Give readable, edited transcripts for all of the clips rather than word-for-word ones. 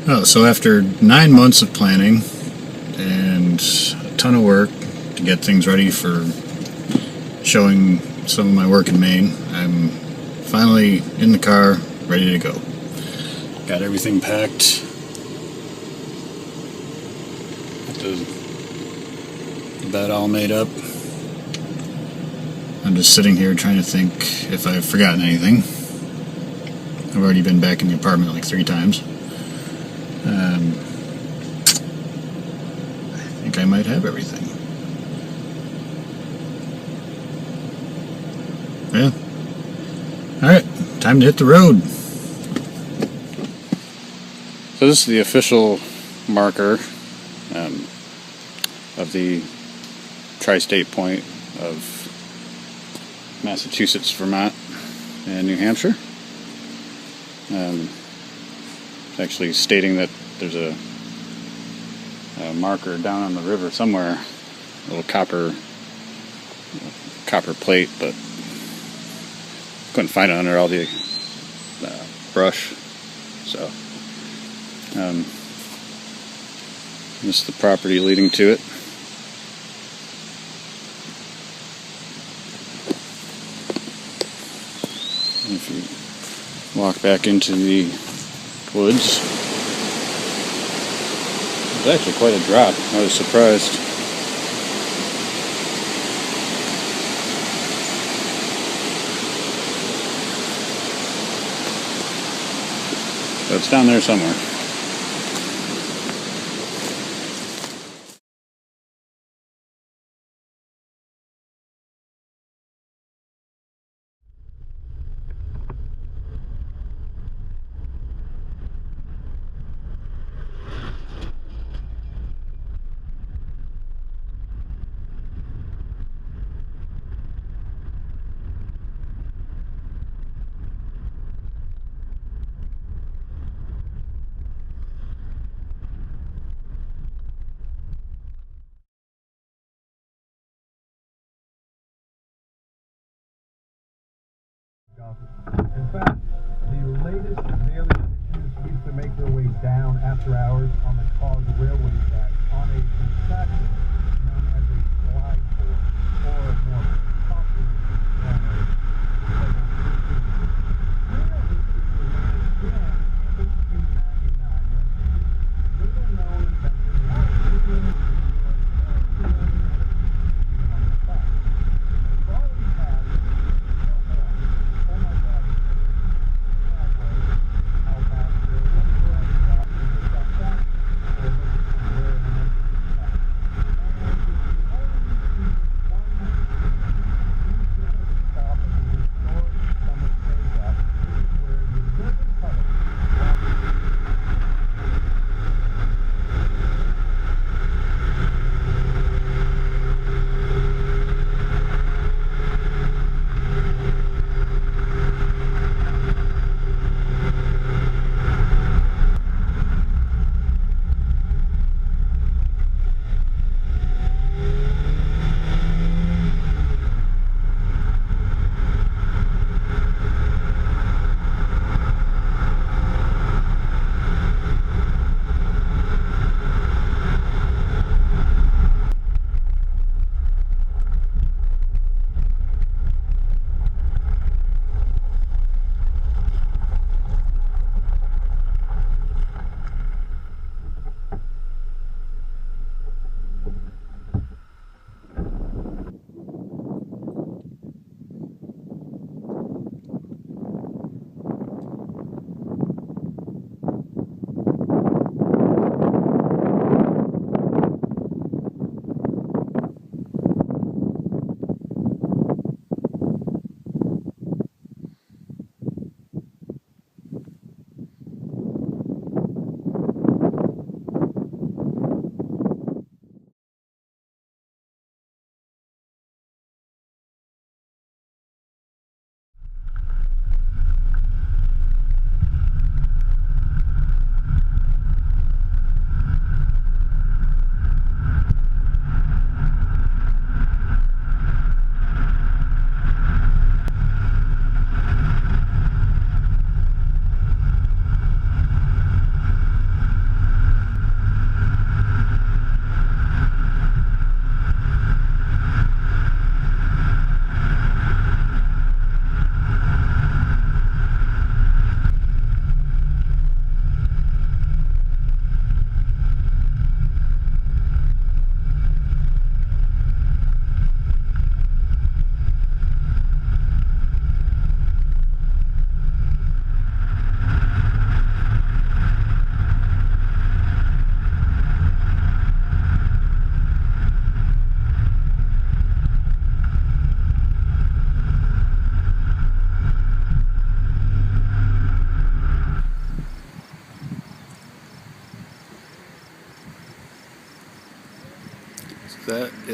Oh, so after 9 months of planning and a ton of work to get things ready for showing some of my work in Maine, I'm finally in the car, ready to go. Got everything packed. Got the bed all made up. I'm just sitting here trying to think if I've forgotten anything. I've already been back in the apartment like 3 times. I think I might have everything. Yeah. Alright, time to hit the road. So this is the official marker of the tri-state point of Massachusetts, Vermont, and New Hampshire. It's actually stating that there's a marker down on the river somewhere, a little copper plate, but couldn't find it under all the brush. So this is the property leading to it. If you walk back into the woods, it's actually quite a drop. I was surprised. So it's down there somewhere. In fact, the latest daily editions used to make their way down after hours on the clogged railway track on a contraption known as a slide board, or more popularly known as level 18. Real history began in 1899 when a little-known inventor named on the fact. They've always had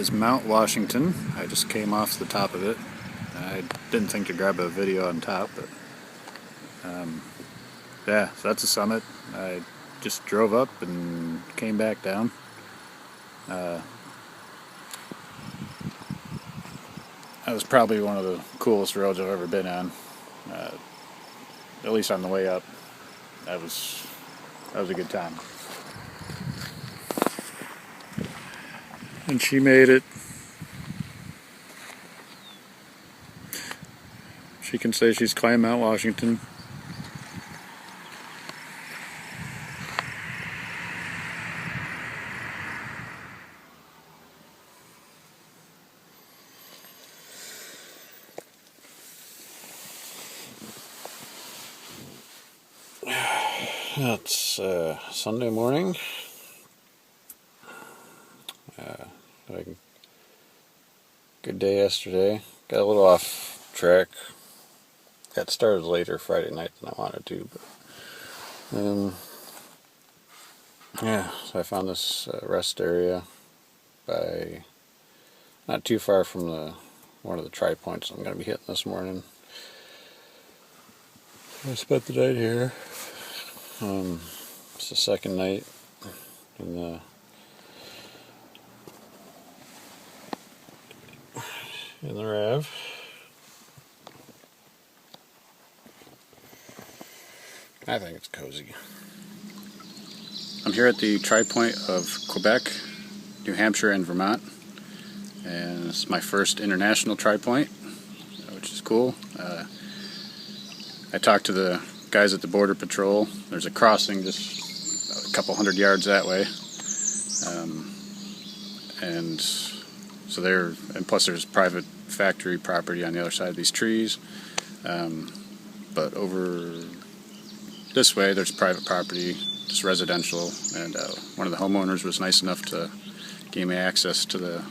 is Mount Washington. I just came off the top of it. I didn't think to grab a video on top, but yeah, so that's the summit. I just drove up and came back down. That was probably one of the coolest roads I've ever been on, at least on the way up. That was a good time. And she made it. She can say she's climbed Mount Washington. It's Sunday morning. Good day yesterday. Got a little off track. Got started later Friday night than I wanted to, but yeah. So I found this rest area by not too far from one of the try points I'm going to be hitting this morning. I spent the night here. It's the second night in the RAV. I think it's cozy. I'm here at the tri point of Quebec, New Hampshire, and Vermont, and it's my first international tri point, which is cool. I talked to the guys at the Border Patrol. There's a crossing just a couple hundred yards that way, and so and plus there's private factory property on the other side of these trees, but over this way there's private property, just residential, and one of the homeowners was nice enough to give me access to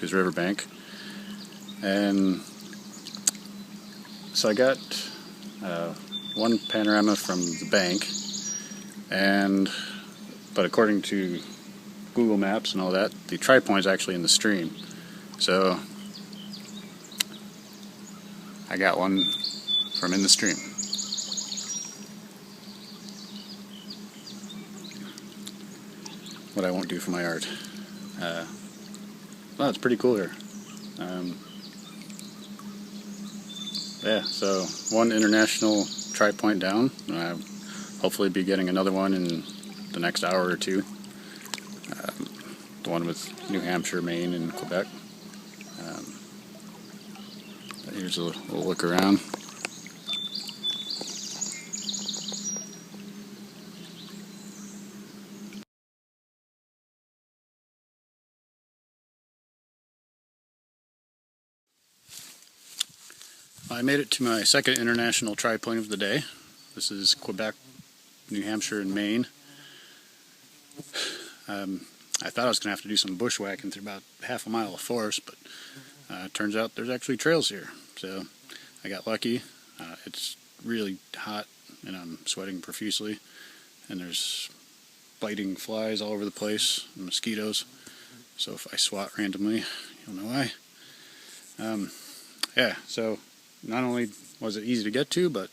his riverbank, and so I got one panorama from the bank, but according to Google Maps and all that, the tri point is actually in the stream. So I got one from in the stream. What I won't do for my art. Well, it's pretty cool here. Yeah, so one international tri point down. I'll hopefully be getting another one in the next hour or two. The one with New Hampshire, Maine, and Quebec. Here's a little look around. I made it to my second international tri point of the day. This is Quebec, New Hampshire, and Maine. I thought I was going to have to do some bushwhacking through about half a mile of forest, but it turns out there's actually trails here. So I got lucky. It's really hot and I'm sweating profusely, and there's biting flies all over the place and mosquitoes. So if I swat randomly, you'll know why. Yeah, so not only was it easy to get to, but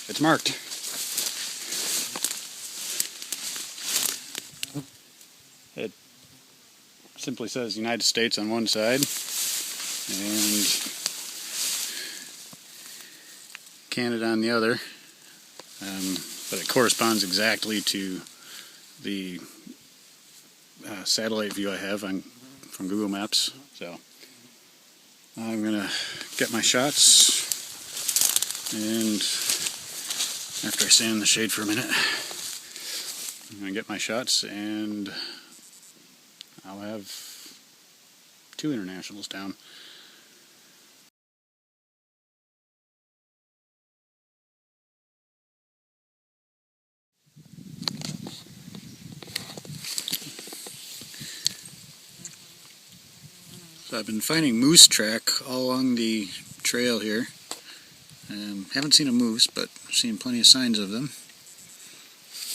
it's marked. It simply says United States on one side and Canada on the other, but it corresponds exactly to the satellite view I have from Google Maps. So I'm gonna get my shots, and after I stand in the shade for a minute, I'm gonna get my shots, and I'll have 2 internationals down. So I've been finding moose track all along the trail here. Haven't seen a moose, but I've seen plenty of signs of them.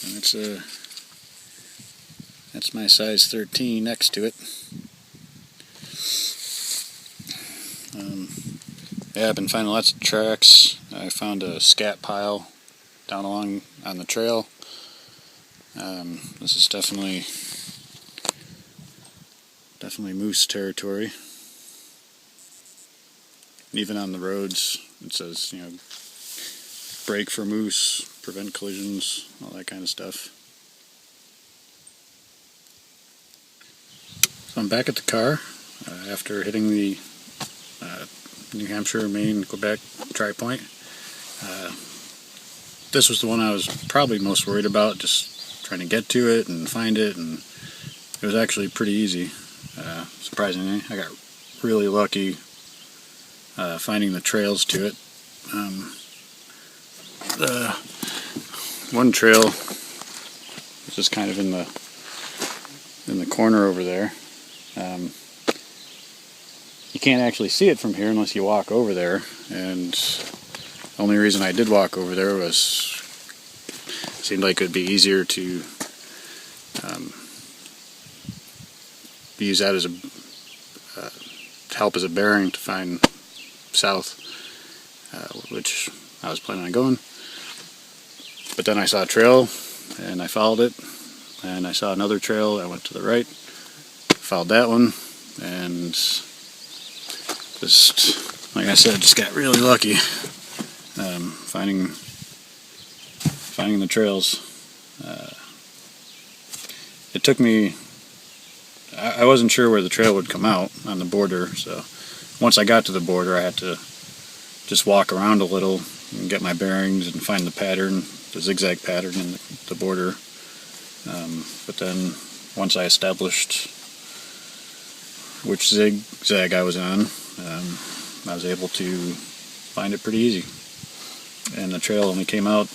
And that's my size 13 next to it. Yeah, I've been finding lots of tracks. I found a scat pile down along on the trail. This is definitely moose territory. Even on the roads, it says, brake for moose, prevent collisions, all that kind of stuff. So I'm back at the car after hitting the New Hampshire, Maine, Quebec tri-point. This was the one I was probably most worried about, just trying to get to it and find it, and it was actually pretty easy, surprisingly. I got really lucky finding the trails to it. The one trail was just kind of in the corner over there. You can't actually see it from here unless you walk over there, and the only reason I did walk over there was it seemed like it would be easier to use that as to help as a bearing to find south, which I was planning on going. But then I saw a trail and I followed it, and I saw another trail. I went to the right, followed that one, and just, like I said, just got really lucky finding the trails. It took me, I wasn't sure where the trail would come out on the border, so once I got to the border I had to just walk around a little and get my bearings and find the pattern, the zigzag pattern in the border. But then once I established which zigzag I was on, I was able to find it pretty easy. And the trail only came out,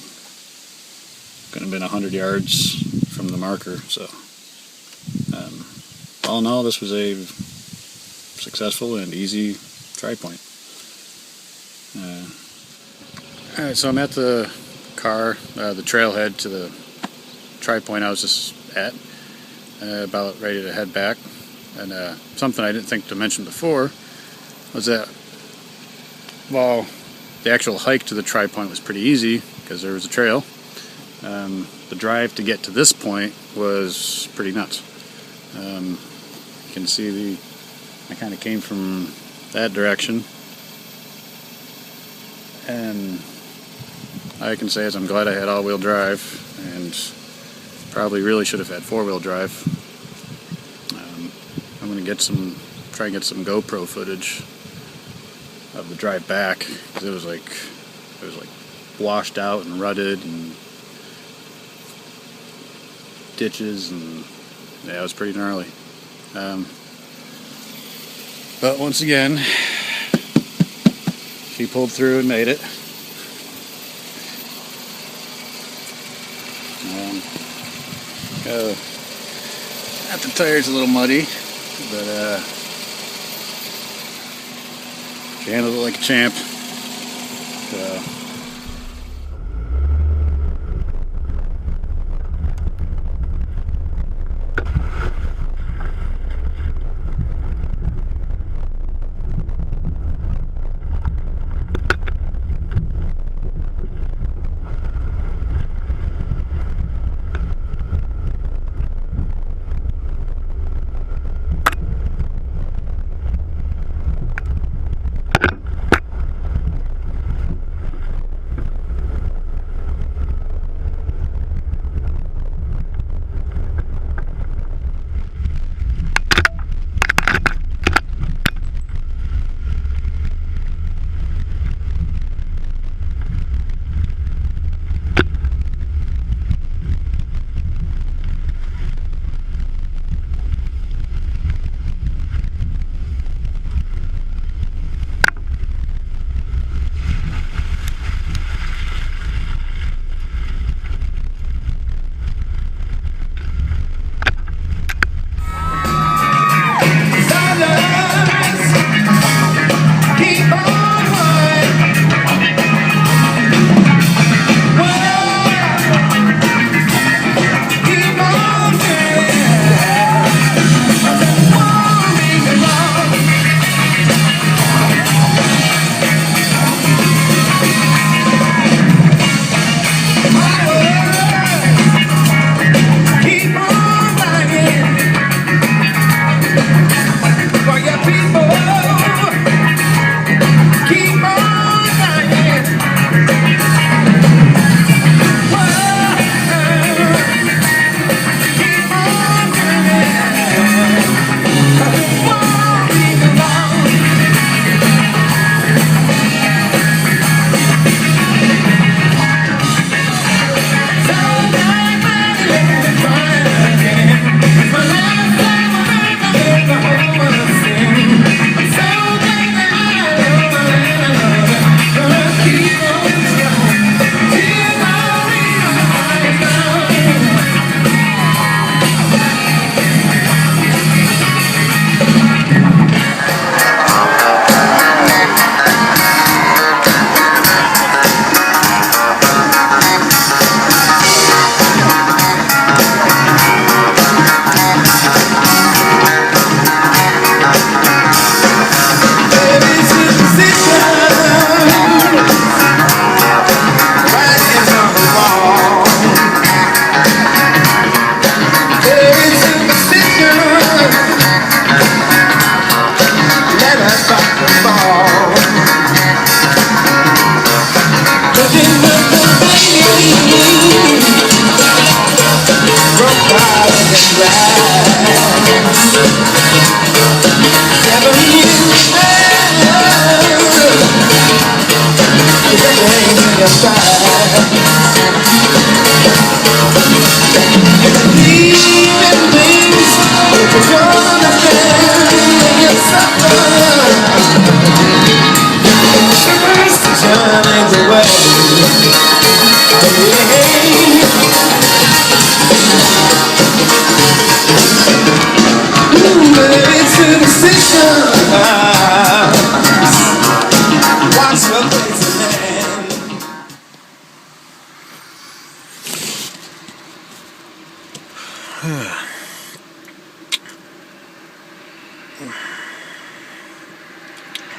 could have been 100 yards from the marker, so all in all, this was a successful and easy tri-point. Alright, so I'm at the car, the trailhead to the tri-point I was just at, about ready to head back. And something I didn't think to mention before was that while the actual hike to the tri-point was pretty easy because there was a trail, the drive to get to this point was pretty nuts. You can see I kind of came from that direction, and I can say is I'm glad I had all-wheel drive, and probably really should have had four-wheel drive. I'm going to try and get some GoPro footage of the drive back, because it was like washed out and rutted and ditches, and yeah, it was pretty gnarly. But once again, she pulled through and made it. Got the tires a little muddy, but she handled it like a champ. So.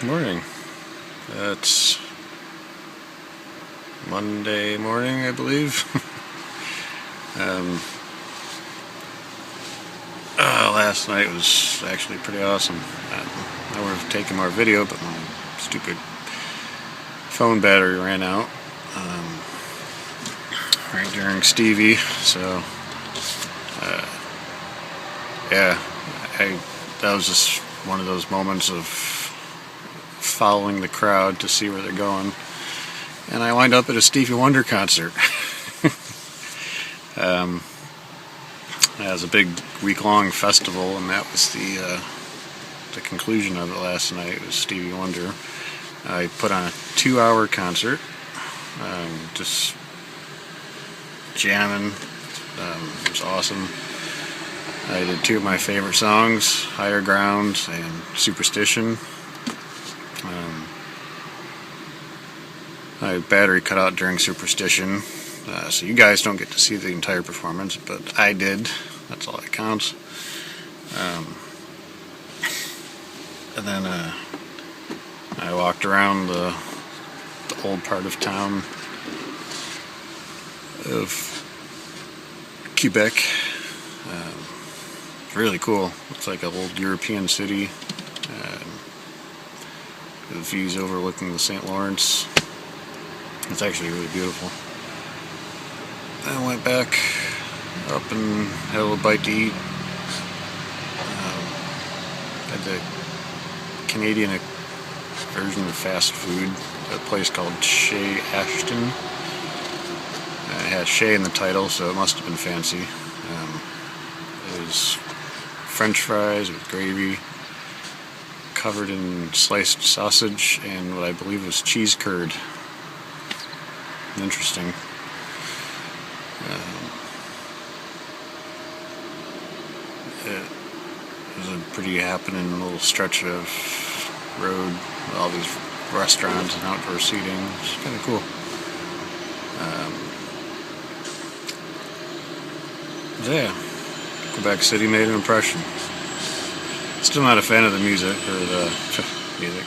Morning. It's Monday morning, I believe. Last night was actually pretty awesome. I would have taken more video, but my stupid phone battery ran out right during Stevie. So, yeah, that was just one of those moments of following the crowd to see where they're going, and I wind up at a Stevie Wonder concert. It was a big week-long festival, and that was the conclusion of it last night. It was Stevie Wonder. I put on a 2-hour concert, just jamming. It was awesome. I did 2 of my favorite songs, Higher Ground and Superstition. My battery cut out during Superstition, so you guys don't get to see the entire performance, but I did. That's all that counts. And then I walked around the old part of town of Quebec. It's really cool. It's like an old European city. The views overlooking the St. Lawrence. It's actually really beautiful. I went back up and had a little bite to eat. Had the Canadian version of fast food, a place called Chez Ashton. It had Chez in the title, so it must have been fancy. It was French fries with gravy, covered in sliced sausage and what I believe was cheese curd. Interesting. It was a pretty happening little stretch of road with all these restaurants and outdoor seating. It's kind of cool. Yeah, Quebec City made an impression. Still not a fan of the music, or the music.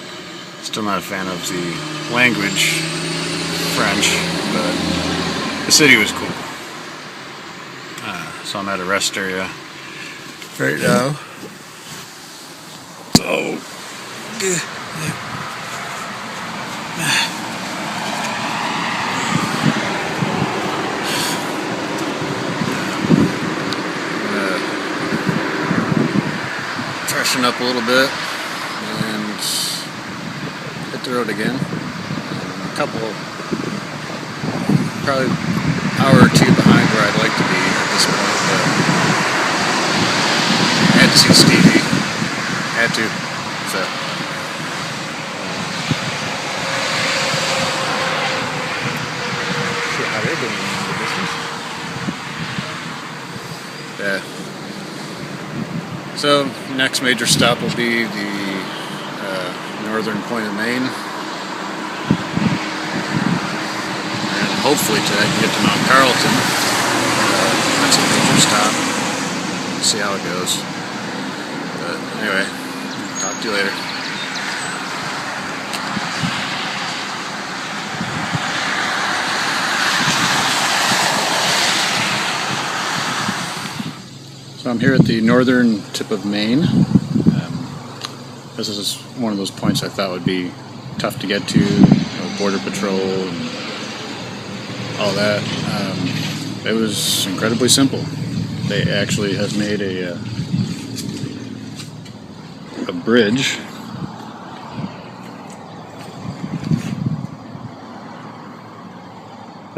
Still not a fan of the language, French, but the city was cool. So I'm at a rest area right now. Oh. Freshen up a little bit and hit the road again. A couple, probably hour or 2 behind where I'd like to be at this point, but I had to see Stevie. Had to. So. See how they're doing in the distance. Yeah. So, next major stop will be the northern point of Maine. And hopefully today I can get to Mount Carlton. That's a major stop. See how it goes. But anyway, talk to you later. So I'm here at the northern tip of Maine. This is one of those points I thought would be tough to get to, border patrol and all that. It was incredibly simple. They actually have made a bridge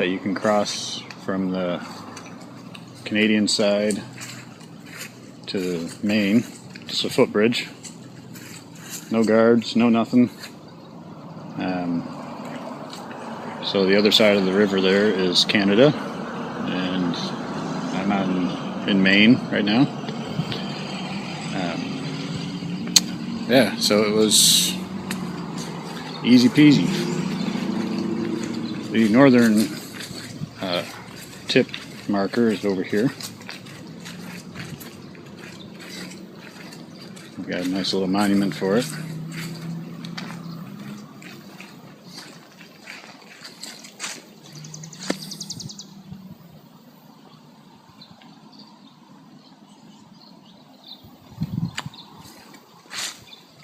that you can cross from the Canadian side to Maine. Just a footbridge. No guards, no nothing. So the other side of the river there is Canada, and I'm in Maine right now. Yeah, so it was easy peasy. The northern tip marker is over here. We've got a nice little monument for it.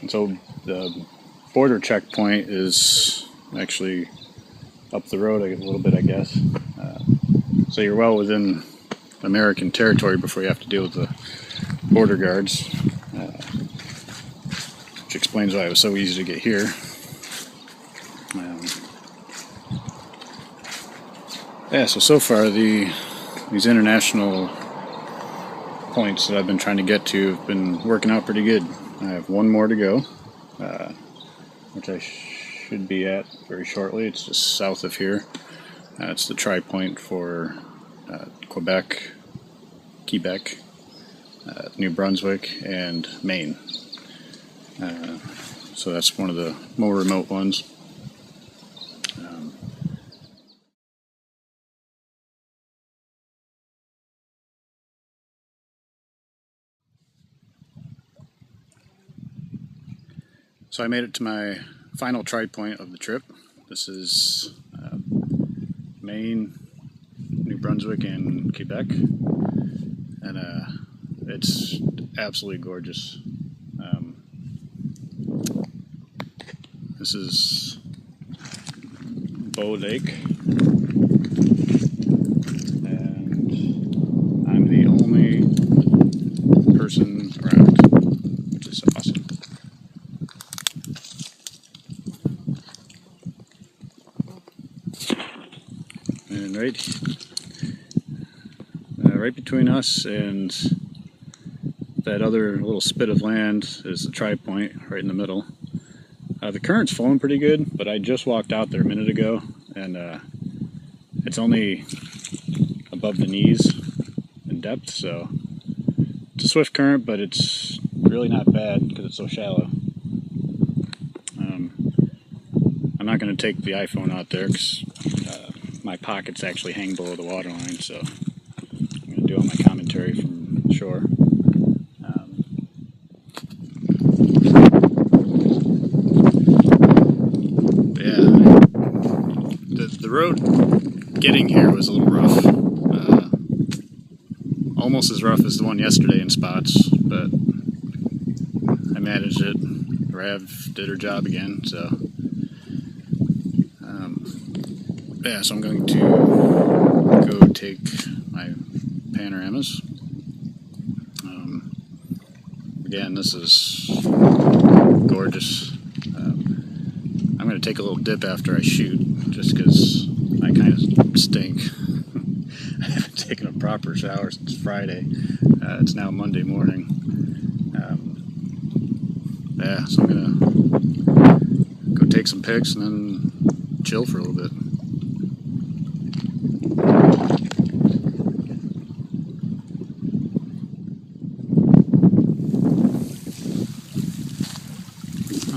And so the border checkpoint is actually up the road a little bit, I guess. So you're well within American territory before you have to deal with the border guards, which explains why it was so easy to get here. So far these international points that I've been trying to get to have been working out pretty good. I have one more to go, which I should be at very shortly. It's just south of here. It's the tri-point for Quebec, New Brunswick, and Maine. So that's one of the more remote ones. So I made it to my final tri-point of the trip. This is Maine, New Brunswick, and Quebec, and it's absolutely gorgeous. This is Bow Lake, and I'm the only person around, which is awesome. And right between us and that other little spit of land is the tri-point right in the middle. The current's flowing pretty good, but I just walked out there a minute ago, and it's only above the knees in depth, so it's a swift current, but it's really not bad because it's so shallow. I'm not going to take the iPhone out there because my pockets actually hang below the waterline, so I'm going to do all my commentary from the shore. The road getting here was a little rough. Almost as rough as the one yesterday in spots, but I managed it. Rav did her job again, so so I'm going to go take my panoramas. Again, this is gorgeous. I'm going to take a little dip after I shoot, just because I kind of stink. I haven't taken a proper shower since Friday. It's now Monday morning. So I'm going to go take some pics and then chill for a little bit.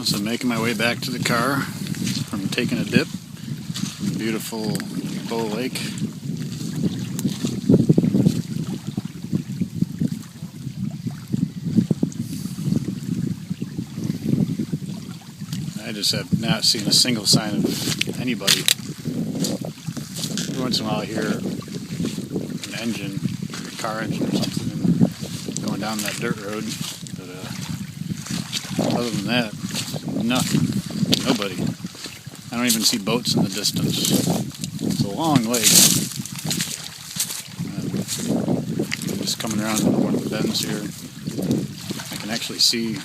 So I'm making my way back to the car from taking a dip from the beautiful Bow Lake. I just have not seen a single sign of anybody. Every once in a while I hear an engine, a car engine or something, going down that dirt road. But other than that, nothing. Nobody. I don't even see boats in the distance. It's a long lake. Just coming around one of the bends here, I can actually see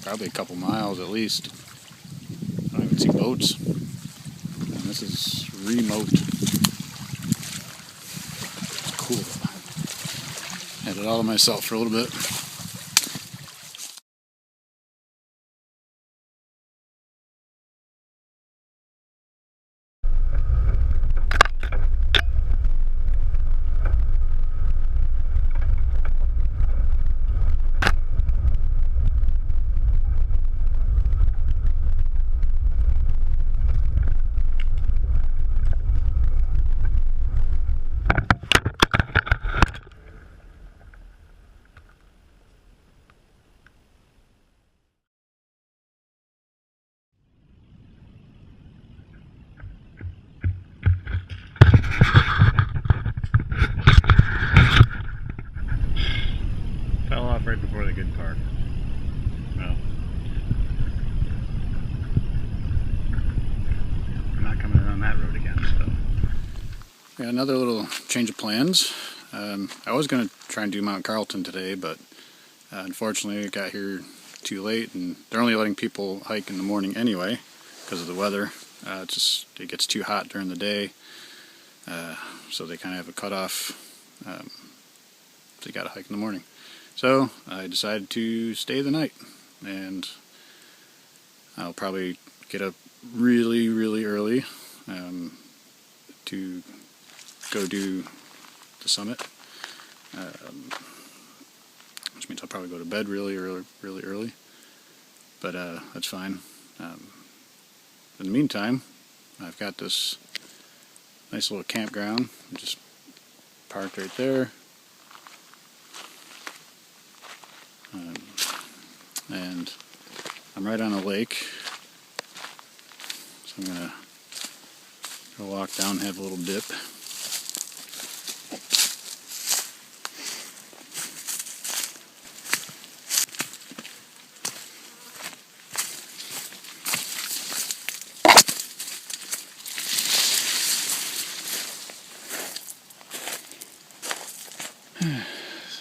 probably a couple miles at least. I don't even see boats. And this is remote. cool. Had it all to myself for a little bit. Fell off right before the good part. Well, I'm not coming in on that road again. So, yeah, another little change of plans. I was going to try and do Mount Carlton today, but unfortunately I got here too late, and they're only letting people hike in the morning anyway because of the weather. It gets too hot during the day, so they kind of have a cutoff. So you got to hike in the morning. So I decided to stay the night, and I'll probably get up really, really early to go do the summit, which means I'll probably go to bed really early, but that's fine. In the meantime, I've got this nice little campground, just parked right there. And I'm right on a lake, so I'm going to go walk down and have a little dip.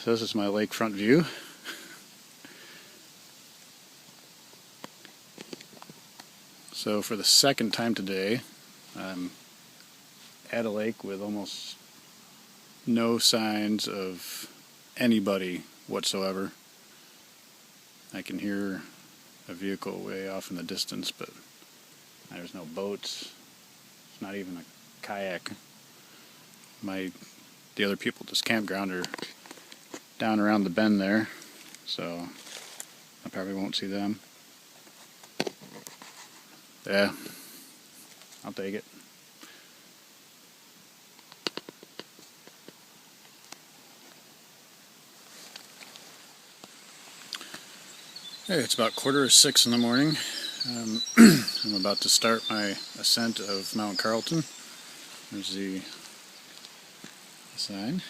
So this is my lakefront view. So for the second time today, I'm at a lake with almost no signs of anybody whatsoever. I can hear a vehicle way off in the distance, but there's no boats. It's not even a kayak. The other people at this campground are down around the bend there, so I probably won't see them. Yeah, I'll take it. Hey, it's about 5:45 in the morning. I'm about to start my ascent of Mount Carlton. There's the sign.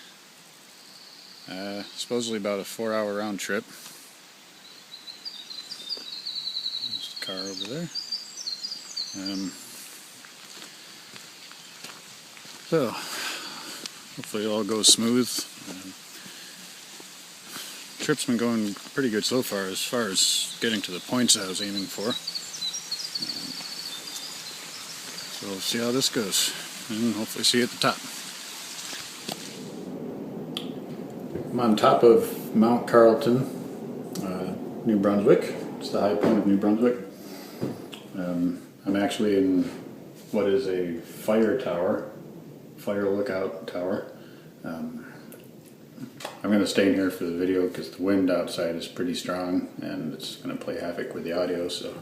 Supposedly about a 4-hour round trip. There's the car over there. So, hopefully it all goes smooth. Trip's been going pretty good so far as getting to the points I was aiming for. So we'll see how this goes, and hopefully see you at the top. I'm on top of Mount Carlton, New Brunswick. It's the high point of New Brunswick. I'm actually in what is a fire lookout tower. I'm going to stay in here for the video because the wind outside is pretty strong and it's going to play havoc with the audio, so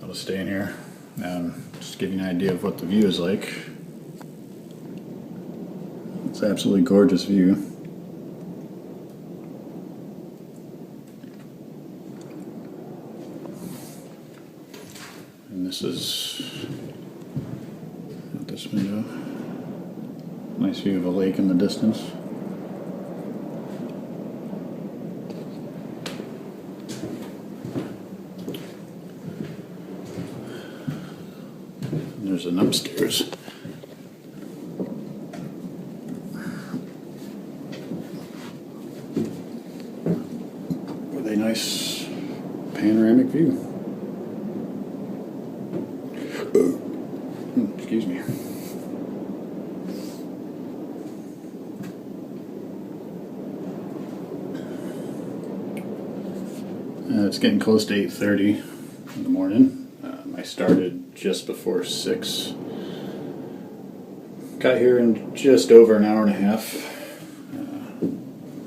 I'll just stay in here. Just to give you an idea of what the view is like. It's an absolutely gorgeous view. And this is out this window. Nice view of a lake in the distance. And there's an upstairs. With a nice panoramic view. Excuse me. It's getting close to 8:30 in the morning. I started just before 6. Got here in just over an hour and a half.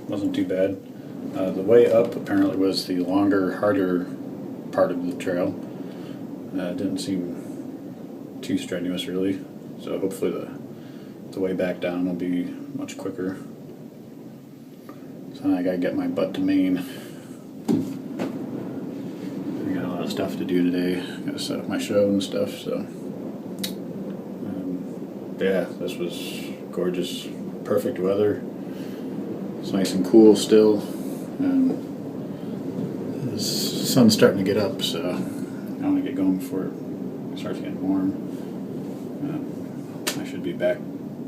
Wasn't too bad. The way up apparently was the longer, harder part of the trail. Didn't seem too strenuous really. So hopefully the way back down will be much quicker. So I gotta get my butt to Maine. I got a lot of stuff to do today. Gotta set up my show and stuff, so yeah, this was gorgeous, perfect weather. It's nice and cool still, and the sun's starting to get up, so I want to get going before it starts getting warm. I should be back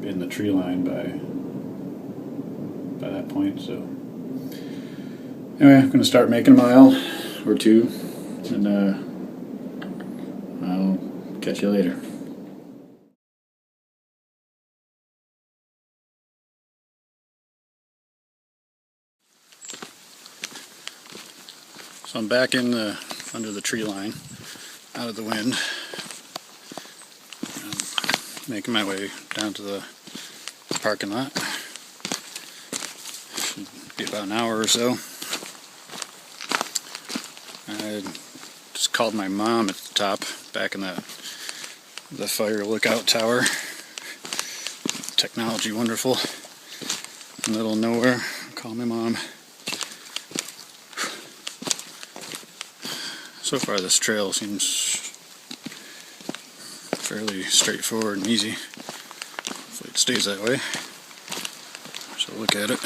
in the tree line by that point, so anyway, I'm going to start making a mile or two, and I'll catch you later. So I'm back in under the tree line, out of the wind. Making my way down to the parking lot. Should be about an hour or so. I just called my mom at the top, back in the fire lookout tower. Technology wonderful. In the middle of nowhere. Call my mom. So far this trail seems fairly straightforward and easy. Hopefully it stays that way. So look at it.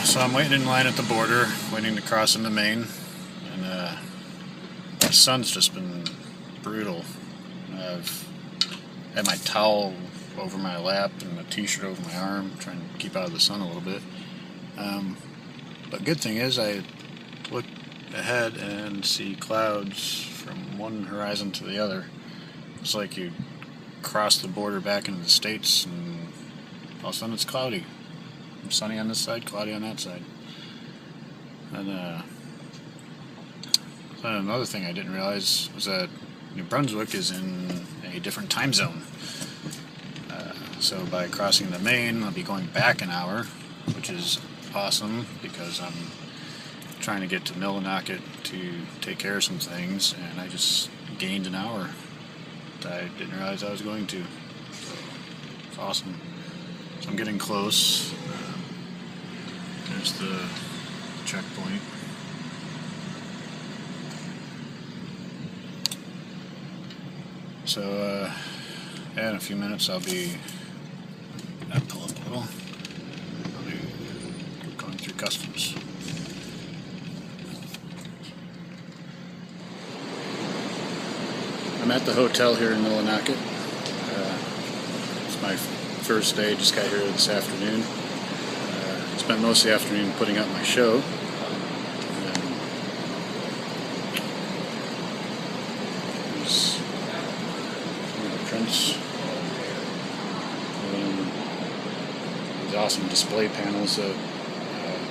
So I'm waiting in line at the border, waiting to cross into Maine, and the sun's just been brutal. I've had my towel over my lap and a t-shirt over my arm, trying to keep out of the sun a little bit. But good thing is I look ahead and see clouds from one horizon to the other. It's like you cross the border back into the States and all of a sudden it's cloudy. Sunny on this side, cloudy on that side. And another thing I didn't realize was that New Brunswick is in a different time zone. So by crossing the Maine, I'll be going back an hour, which is awesome because I'm trying to get to Millinocket to take care of some things, and I just gained an hour that I didn't realize I was going to. So it's awesome. So I'm getting close. There's the checkpoint. So yeah, in a few minutes I'll pull up a little. I'll be going through customs. I'm at the hotel here in Millinocket. It's my first day, just got here this afternoon. Spent most of the afternoon putting up my show. There's the prints. These awesome display panels that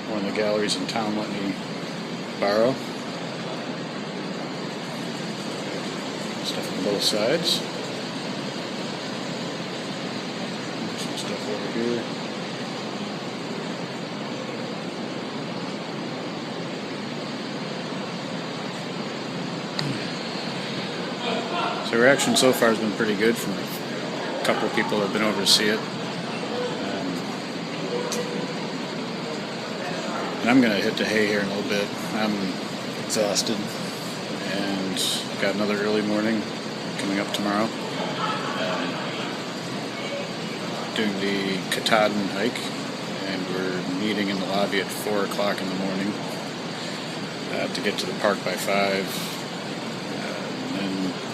one of the galleries in town let me borrow. Stuff on both sides. Some stuff over here. So the reaction so far has been pretty good from a couple of people that have been over to see it. And I'm going to hit the hay here in a little bit. I'm exhausted and got another early morning coming up tomorrow. Doing the Katahdin hike, and we're meeting in the lobby at 4 o'clock in the morning to get to the park by 5.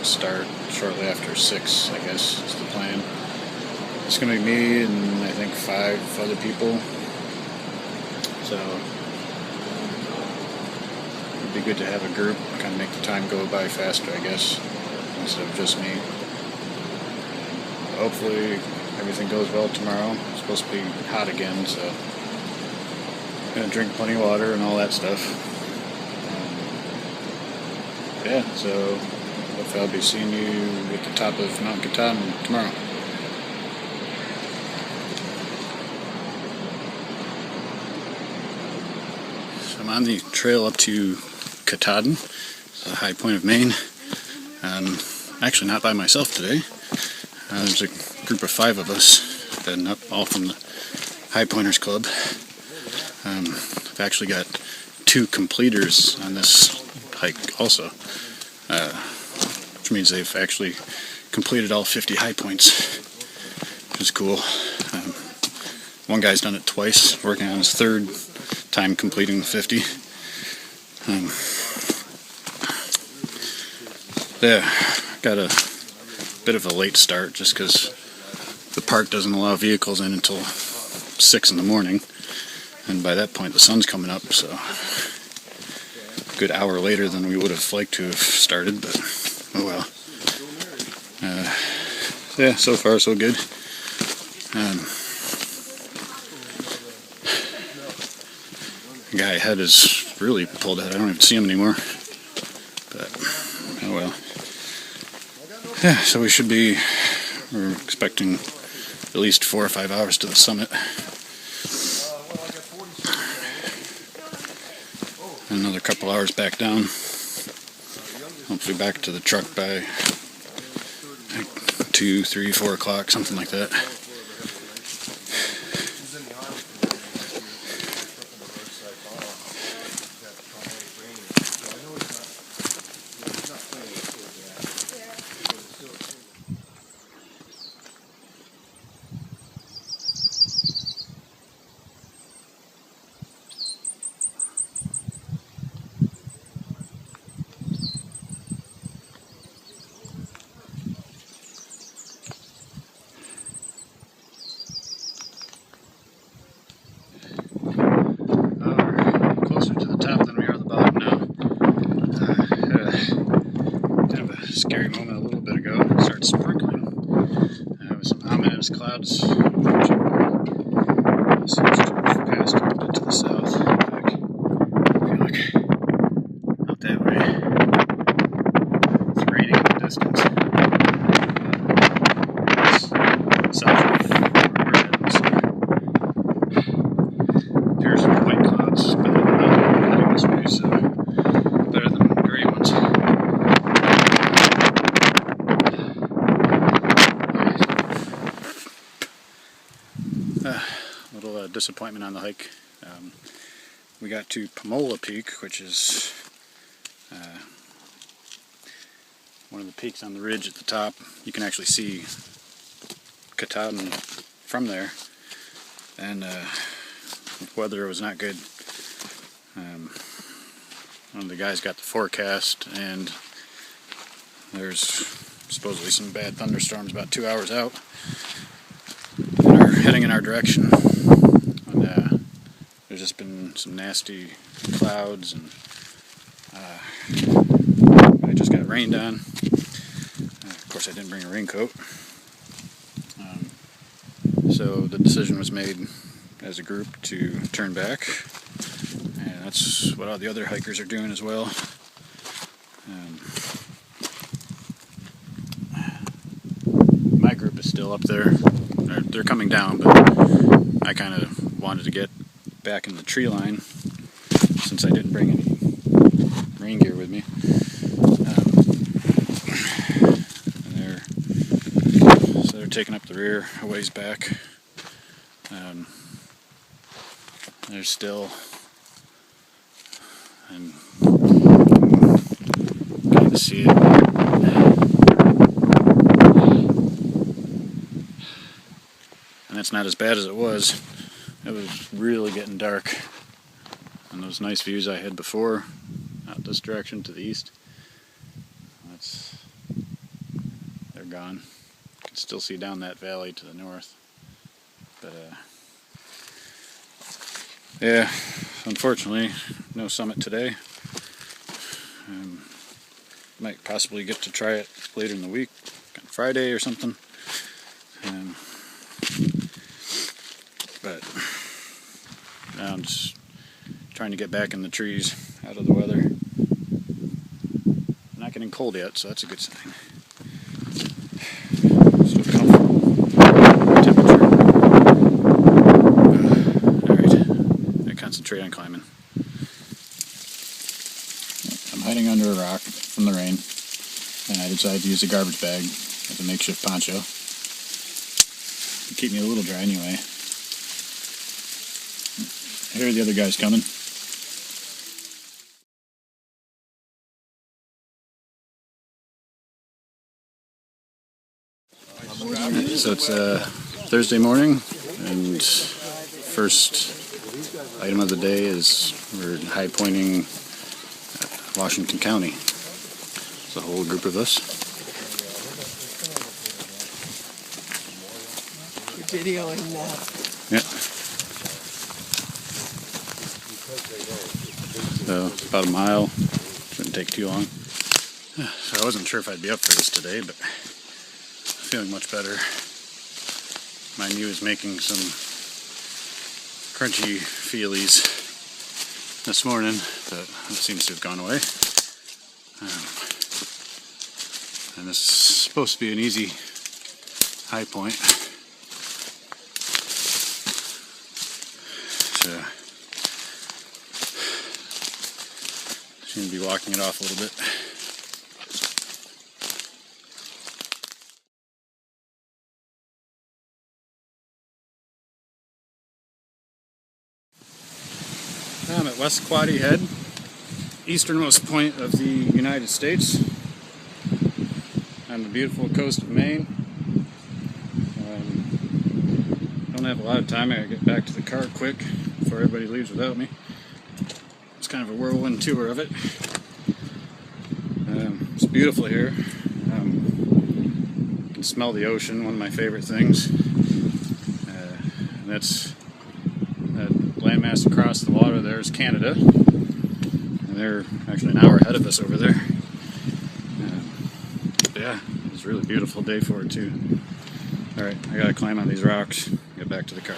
Start shortly after 6, I guess, is the plan. It's going to be me and I think 5 other people. So it'd be good to have a group, kind of make the time go by faster, I guess, instead of just me. hopefully everything goes well tomorrow. It's supposed to be hot again, so I'm gonna drink plenty of water and all that stuff. Yeah, so hopefully I'll be seeing you at the top of Mount Katahdin tomorrow. So I'm on the trail up to Katahdin, the high point of Maine. Actually not by myself today. There's a group of 5 of us heading up, all from the Highpointers Club. I've actually got 2 completers on this hike also, which means they've actually completed all 50 high points, which is cool. One guy's done it twice, working on his 3rd time completing the 50. Yeah, got a bit of a late start just because the park doesn't allow vehicles in until 6 in the morning, and by that point the sun's coming up, so a good hour later than we would have liked to have started, but oh well. Yeah, so far so good. The guy ahead is really pulled ahead. I don't even see him anymore, but oh well. Yeah, so we're expecting at least 4 or 5 hours to the summit. Another couple hours back down. Hopefully back to the truck by 2, 3, 4 o'clock, something like that. Scary moment a little bit ago. It started sprinkling. With some ominous clouds approaching. This seems to have passed a bit to the south. In fact, if you look out that way, it's raining in the distance. It's south of where we're heading, so appears to be white clouds, better than not heading this way, so better than gray ones. Little disappointment on the hike. We got to Pomola Peak, which is one of the peaks on the ridge at the top. You can actually see Katahdin from there, and the weather was not good. One of the guys got the forecast, and there's supposedly some bad thunderstorms about 2 hours out that are heading in our direction. And there's just been some nasty clouds, and I just got rained on. Of course, I didn't bring a raincoat. So the decision was made as a group to turn back, and that's what all the other hikers are doing as well. My group is still up there. They're coming down, but I kind of wanted to get back in the tree line since I didn't bring any rain gear with me. So they're taking up the rear a ways back. There's still, and kind of see it. And it's not as bad as it was. It was really getting dark. And those nice views I had before, out this direction to the east, they're gone. You can still see down that valley to the north. But yeah, unfortunately, no summit today. Might possibly get to try it later in the week, on Friday or something. I'm just trying to get back in the trees out of the weather. Not getting cold yet, so that's a good sign. Still comfortable temperature. Alright, I concentrate on climbing. I'm hiding under a rock from the rain, and I decided to use a garbage bag as a makeshift poncho. It'll keep me a little dry anyway. I hear the other guys coming. So it's Thursday morning, and first item of the day is we're high pointing Washington County. It's a whole group of us. You're videoing that. Yeah. So about a mile. Shouldn't take too long. So I wasn't sure if I'd be up for this today, but feeling much better. My knee was making some crunchy feelies this morning, but that seems to have gone away. And this is supposed to be an easy high point. So seem to be walking it off a little bit. I'm at West Quoddy Head, easternmost point of the United States, on the beautiful coast of Maine. Don't have a lot of time. I gotta get back to the car quick before everybody leaves without me. It's kind of a whirlwind tour of it. It's beautiful here. You can smell the ocean, one of my favorite things. And that's that landmass across the water there is Canada. And they're actually an hour ahead of us over there. Yeah, it was a really beautiful day for it too. Alright, I gotta climb on these rocks, get back to the car.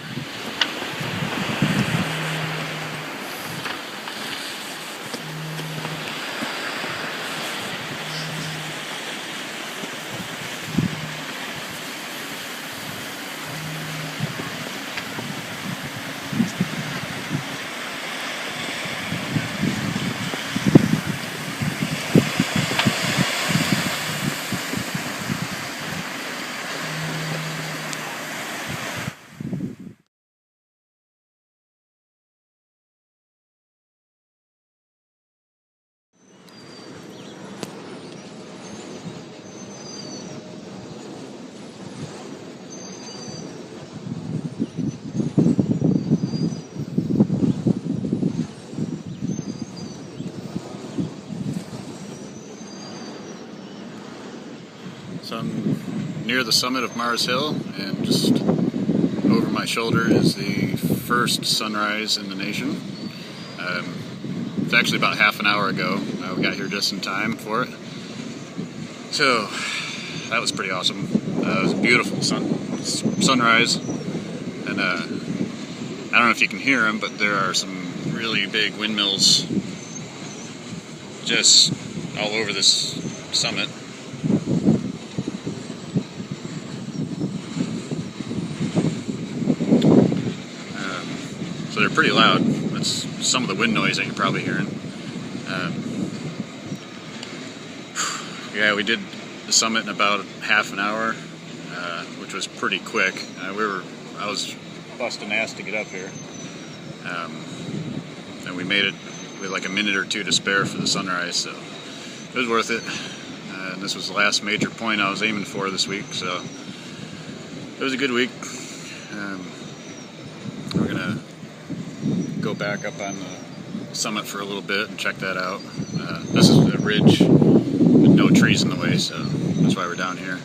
So I'm near the summit of Mars Hill, and just over my shoulder is the first sunrise in the nation. It's actually about half an hour ago. We got here just in time for it. So that was pretty awesome. It was a beautiful sunrise, and I don't know if you can hear them, but there are some really big windmills just all over this summit. So they're pretty loud. That's some of the wind noise that you're probably hearing. Yeah, we did the summit in about half an hour, which was pretty quick. I was busting ass to get up here, and we made it with like a minute or two to spare for the sunrise, so it was worth it. And this was the last major point I was aiming for this week, so it was a good week. We're gonna go back up on the summit for a little bit and check that out. This is a ridge with no trees in the way, so that's why we're down here.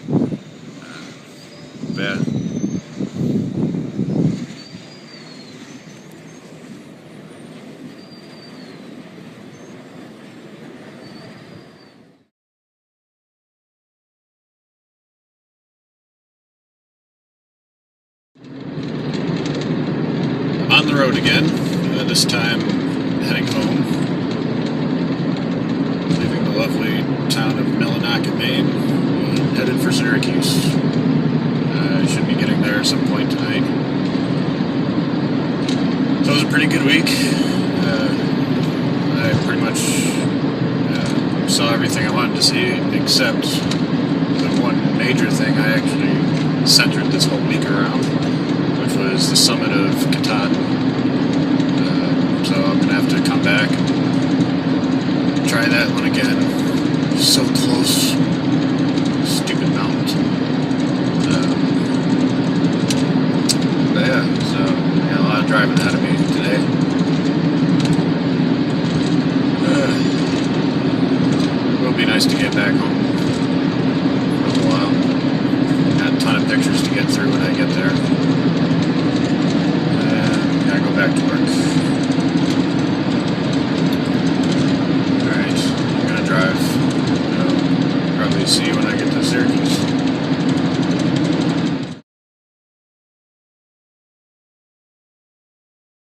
I'm on the road again. This time heading home, leaving the lovely town of Millinocket, Maine, headed for Syracuse. I should be getting there at some point tonight. So it was a pretty good week. I pretty much saw everything I wanted to see, except the one major thing I actually centered this whole week around, which was the summit of Katahdin. So I'm going to have to come back and try that one again. So close. Stupid mountains. But yeah, so I got a lot of driving ahead of me today. It will be nice to get back home for a while. Got a ton of pictures to get through when I get there. And gotta go back to work. Drive. Probably see when I